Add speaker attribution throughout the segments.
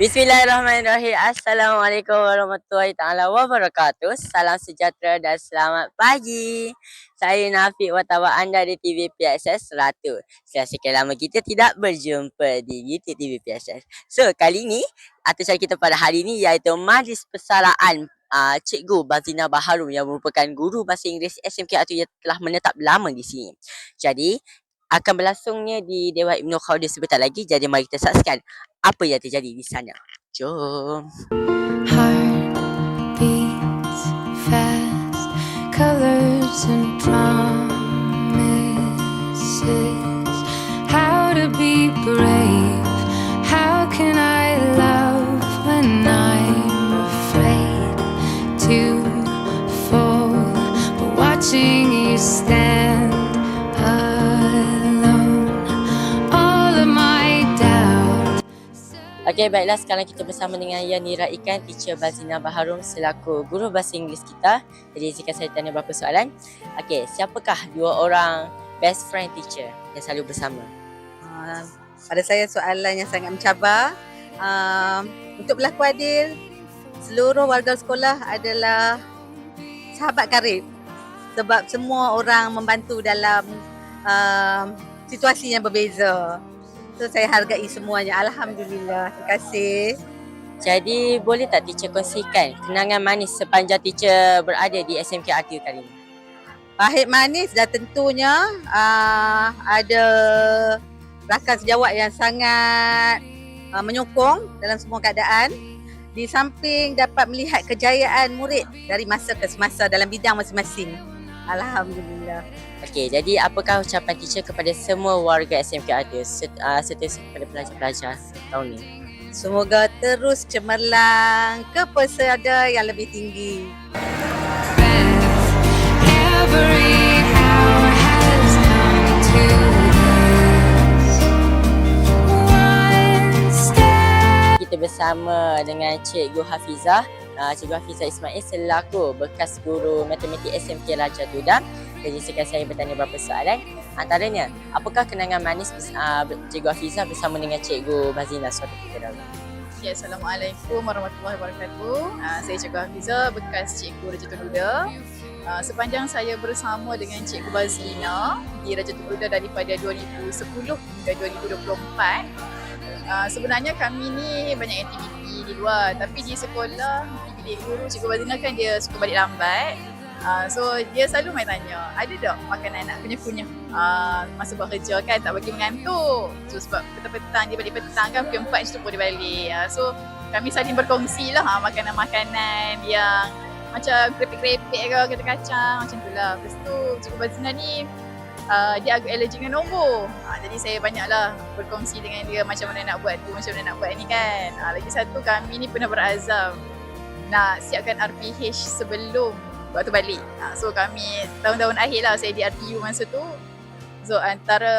Speaker 1: Bismillahirrahmanirrahim. Assalamualaikum warahmatullahi taala wabarakatuh. Salam sejahtera dan selamat pagi. Saya Nafiq Wattawa, anda di TV PSS Ratu. Sekian lama kita tidak berjumpa di YouTube TV PSS. So, kali ini acara kita pada hari ini iaitu Majlis Persaraan Cikgu Bazina Baharum yang merupakan guru bahasa Inggeris SMK Atu yang telah menetap lama di sini. Jadi, akan berlangsungnya di Dewan Ibnu Khaldun sebentar lagi. Jadi mari kita saksikan apa yang terjadi di sana. Jom.
Speaker 2: Heart beats fast, colors and promises. How to be brave? How can I love when I'm afraid to fall? But watching you stand alone, all of my doubt.
Speaker 1: Okey, baiklah, sekarang kita bersama dengan Yanira Ikan, teacher Bazina Baharum selaku guru bahasa Inggeris kita. Jadi jika saya tanya beberapa soalan. Okey, siapakah dua orang best friend teacher yang selalu bersama?
Speaker 3: Pada saya soalan yang sangat mencabar. Untuk berlaku adil, seluruh warga sekolah adalah sahabat karib. Sebab semua orang membantu dalam situasi yang berbeza. So saya hargai semuanya. Alhamdulillah. Terima kasih.
Speaker 1: Jadi boleh tak teacher kongsikan kenangan manis sepanjang teacher berada di SMK RTU kali ini?
Speaker 3: Pahit manis dan tentunya ada rakan sejawat yang sangat menyokong dalam semua keadaan. Di samping dapat melihat kejayaan murid dari masa ke semasa dalam bidang masing-masing. Alhamdulillah.
Speaker 1: Okey, jadi apakah ucapan teacher kepada semua warga SMK RTU serta kepada pelajar-pelajar tahun ini?
Speaker 3: Semoga terus cemerlang ke pesada yang lebih tinggi.
Speaker 2: Every hour has come to this one step.
Speaker 1: Kita bersama dengan Cikgu Hafizah. Cikgu Hafizah Ismail selaku bekas guru matematik SMK Raja Tudang. Jadi sekarang saya bertanya beberapa soalan. Antaranya, apakah kenangan manis Cikgu Hafizah bersama dengan Cikgu Bazina suatu ketika dahulu?
Speaker 4: Ya, Assalamualaikum warahmatullahi wabarakatuh. Saya Cikgu Hafizah, bekas Cikgu Raja Tudang. Sepanjang saya bersama dengan Cikgu Bazina di Raja Tudang daripada 2010 hingga 2024, sebenarnya kami ni banyak aktiviti di luar, tapi di sekolah, di bilik guru, Cikgu Bazina kan dia suka balik lambat. So dia selalu main tanya, ada tak makanan nak kunyah-kunyah masa buat kerja kan, tak bagi mengantuk. So sebab petang-petang dia balik petang kan, pukul 4 macam tu pun dia balik. So kami saling berkongsi lah makanan-makanan yang macam krepek-krepek ke, kata kacang macam tu lah. Lepas tu Cikgu Bazina ni dia agak allergic dengan nombor. Jadi saya banyaklah berkongsi dengan dia macam mana nak buat tu, macam mana nak buat ni kan. Lagi satu, kami ni pernah berazam nak siapkan RPH sebelum waktu balik. So kami tahun-tahun akhir lah saya di RTU masa tu. So antara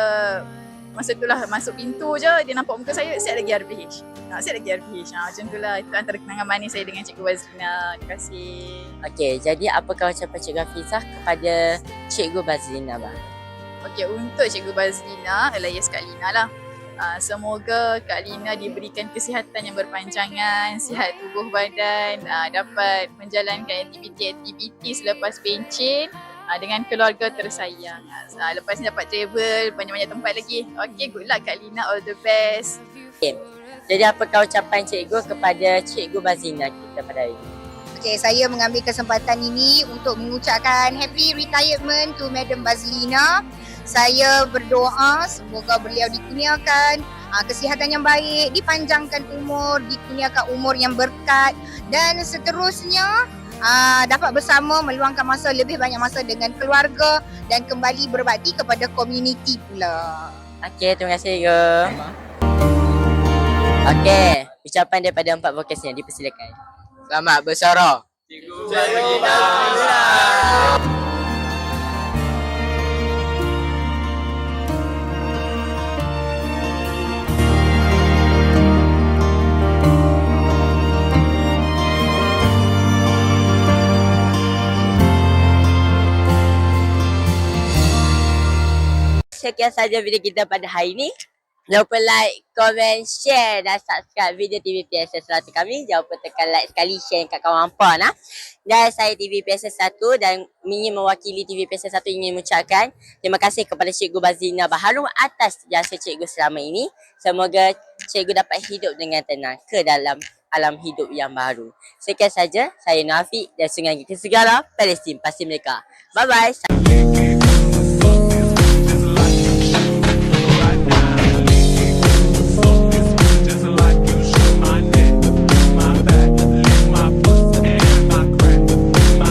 Speaker 4: masa tu lah masuk pintu je dia nampak muka saya, siap lagi RPH. Siap lagi RPH. Macam tu lah. Itu antara kenangan manis saya dengan Cikgu Bazina. Terima kasih.
Speaker 1: Okey, jadi apakah ucapan Cikgu Hafizah kepada Cikgu Bazina, bang?
Speaker 4: Okey, untuk Cikgu Bazina, alias Kak Lina lah. Semoga Kak Lina diberikan kesihatan yang berpanjangan, sihat tubuh badan, dapat menjalankan aktiviti-aktiviti selepas pencen dengan keluarga tersayang. Lepas ni dapat travel banyak-banyak tempat lagi. Okey, good luck Kak Lina, all the best.
Speaker 1: Okay. Jadi apakah ucapan cikgu kepada Cikgu Bazina kita pada hari ini?
Speaker 5: Okay, saya mengambil kesempatan ini untuk mengucapkan happy retirement to Madam Bazlina. Saya berdoa semoga beliau dikurniakan kesihatan yang baik, dipanjangkan umur, dikurniakan umur yang berkat dan seterusnya dapat bersama meluangkan masa, lebih banyak masa dengan keluarga dan kembali berbakti kepada komuniti pula.
Speaker 1: Okey, terima kasih cikgu. Okey, ucapan daripada empat vokasnya dipersilakan.
Speaker 6: Selamat bersyarah.
Speaker 1: Cikgu Bazina. Sekian saja video kita pada hari ini. Jangan lupa like, komen, share dan subscribe video TVPSS 1 kami. Jangan lupa tekan like sekali, share kat kawan hampa nah. Dan saya TVPSS 1 dan ingin mewakili TVPSS 1 ingin mengucapkan terima kasih kepada Cikgu Bazlina Baharul atas jasa cikgu selama ini. Semoga cikgu dapat hidup dengan tenang ke dalam alam hidup yang baru. Sekian saja, saya Nafiq dan Sungai Kita Segala, Palestin pasti mereka. Bye-bye.